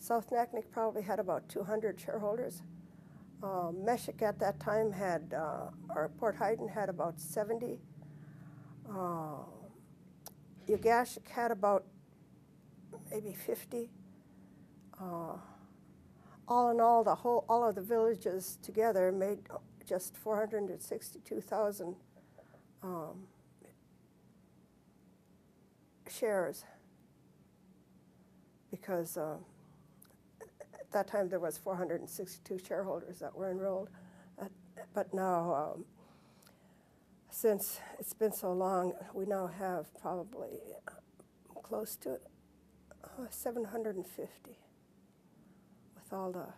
South Naknek probably had about 200 shareholders. Meshik at that time had, or Port Haydn had about 70. Ugashik had about maybe 50. All in all, all of the villages together made just 462,000 shares, because at that time there was 462 shareholders that were enrolled. But now, since it's been so long, we now have probably close to 750 with all the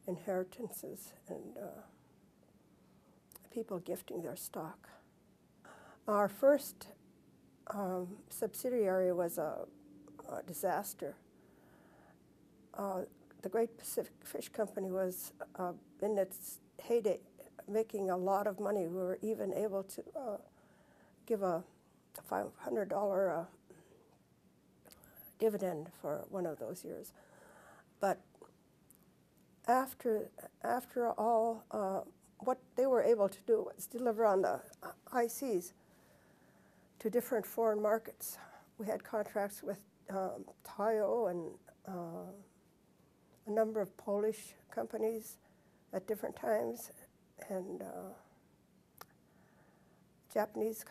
inheritances and people gifting their stock. Our first subsidiary was a disaster. The Great Pacific Fish Company was in its heyday, making a lot of money. We were even able to give a $500 dividend for one of those years. But after all, what they were able to do was deliver on the high seas to different foreign markets. We had contracts with Tayo and a number of Polish companies at different times, and Japanese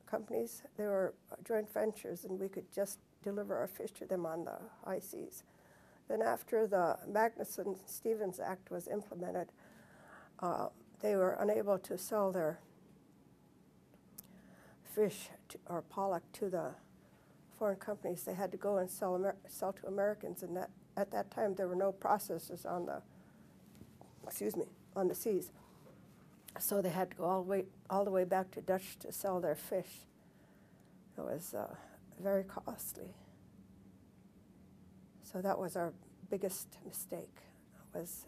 companies. They were joint ventures, and we could just deliver our fish to them on the high seas. Then after the Magnuson-Stevens Act was implemented, they were unable to sell their fish or pollock to the foreign companies. They had to go and sell to Americans, and at that time there were no processors on the seas. So they had to go all the way back to Dutch to sell their fish. It was very costly. So that was our biggest mistake, was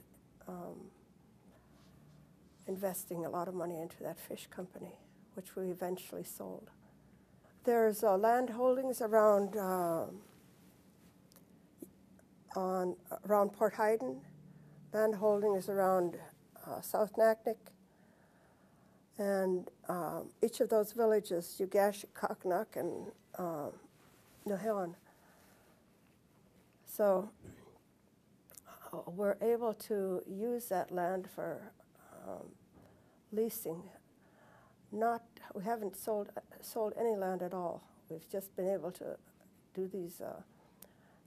investing a lot of money into that fish company, which we eventually sold. There's land holdings around around Port Haydn, land holdings around South Naknek, and each of those villages, Ugashik, Kaknak, and Nohilin. So we're able to use that land for leasing. We haven't sold any land at all. We've just been able to do these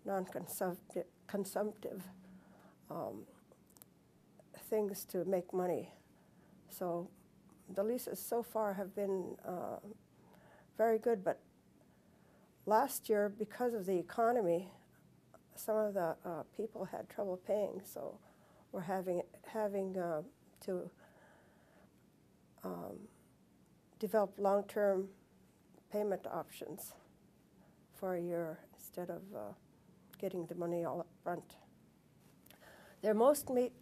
non-consumptive things to make money. So the leases so far have been very good, but last year, because of the economy, some of the people had trouble paying, so we're having to develop long-term payment options for a year instead of getting the money all up front. They're mostly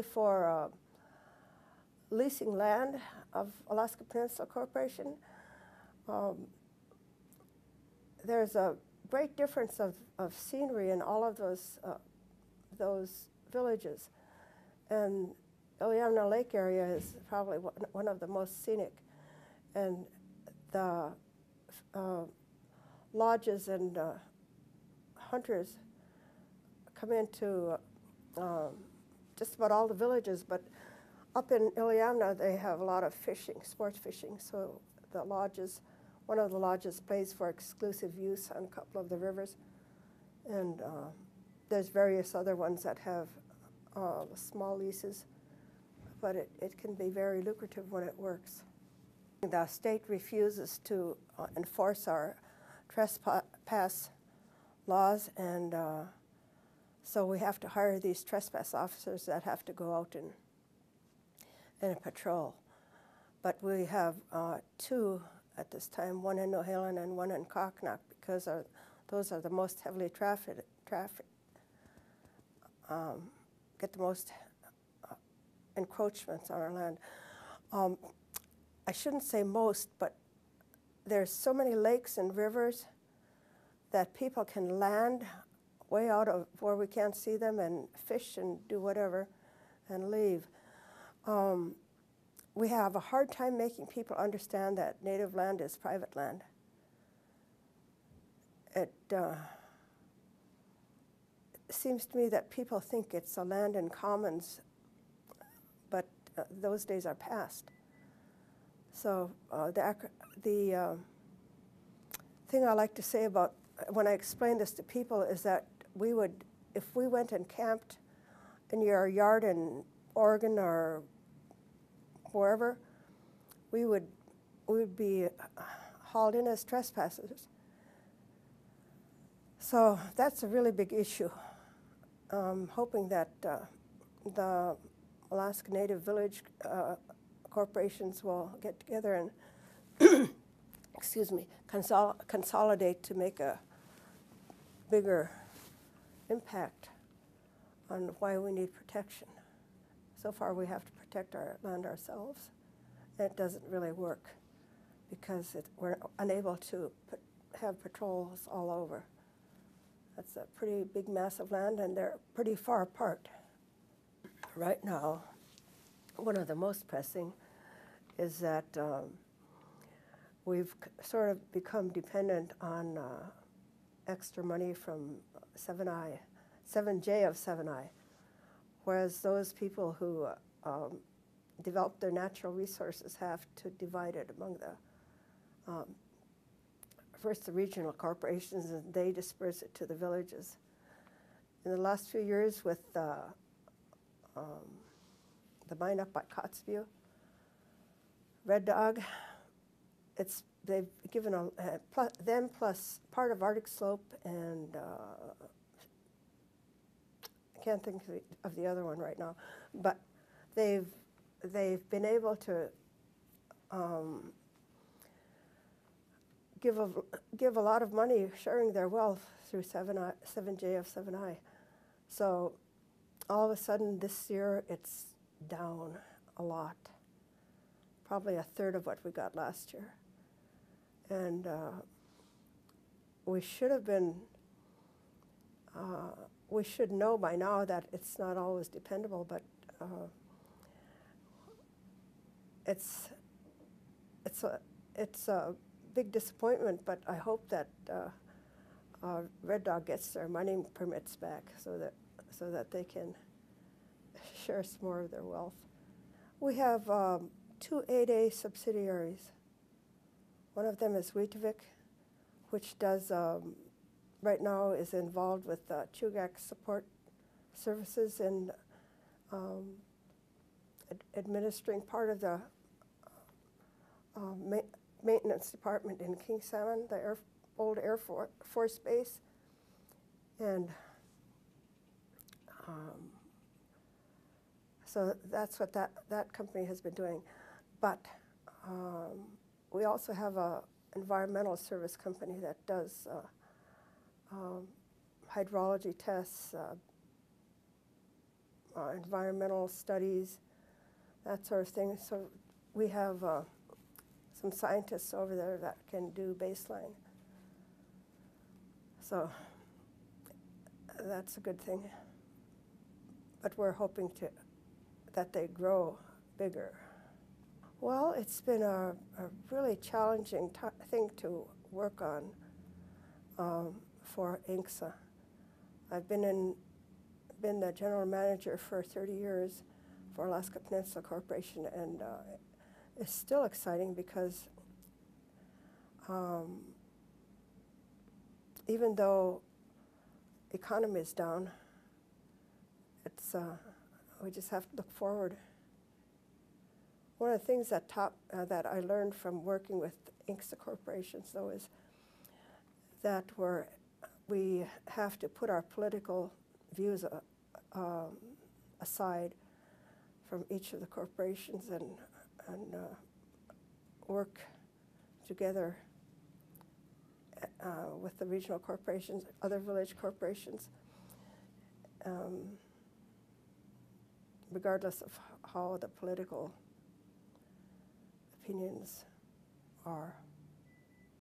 for leasing land of Alaska Peninsula Corporation. There's a great difference of scenery in all of those villages, and Iliamna Lake area is probably one of the most scenic, and the lodges and hunters come into just about all the villages, but up in Iliamna they have a lot of fishing, sports fishing, so the lodges, one of the lodges pays for exclusive use on a couple of the rivers, and there's various other ones that have small leases, but it can be very lucrative when it works. The state refuses to enforce our trespass laws, and so we have to hire these trespass officers that have to go out and patrol. But we have two at this time, one in Nohilin and one in Kaknak, because those are the most heavily trafficked, get the most encroachments on our land. I shouldn't say most, but there's so many lakes and rivers that people can land way out of where we can't see them and fish and do whatever and leave. We have a hard time making people understand that native land is private land. It seems to me that people think it's a land in commons, but those days are past. So the thing I like to say about when I explain this to people is that we would, if we went and camped in your yard in Oregon or wherever, we would be hauled in as trespassers. So that's a really big issue. Hoping that the Alaska Native Village corporations will get together and excuse me, consolidate to make a bigger impact on why we need protection. So far we have to protect our land ourselves, and it doesn't really work because we're unable to have patrols all over. That's a pretty big mass of land, and they're pretty far apart. Right now, one of the most pressing is that we've sort of become dependent on extra money from 7J of 7I, whereas those people who develop their natural resources have to divide it among the first the regional corporations, and they disperse it to the villages. In the last few years with the mine up by Kotzebue, Red Dog, they've given them plus part of Arctic Slope and I can't think of the other one right now, but they've been able to give a lot of money sharing their wealth through 7J of 7I. So all of a sudden this year it's down a lot, probably a third of what we got last year. And we should have been, we should know by now that it's not always dependable, but it's a big disappointment, but I hope that Red Dog gets their mining permits back so that they can share some more of their wealth. We have 2 8A subsidiaries. One of them is Weetabix, which does right now is involved with Chugach support services and administering part of the maintenance department in King Salmon, the old Air Force Base, and so that's what that company has been doing. But we also have a environmental service company that does hydrology tests, environmental studies, that sort of thing. So we have some scientists over there that can do baseline. So that's a good thing. But we're hoping that they grow bigger. Well, it's been a really challenging thing to work on for INCSA. I've been the general manager for 30 years for Alaska Peninsula Corporation, and it's still exciting because even though economy is down, it's we just have to look forward. One of the things that I learned from working with INCSA corporations, though, is that we have to put our political views aside from each of the corporations and work together with the regional corporations, other village corporations, regardless of how the political opinions are.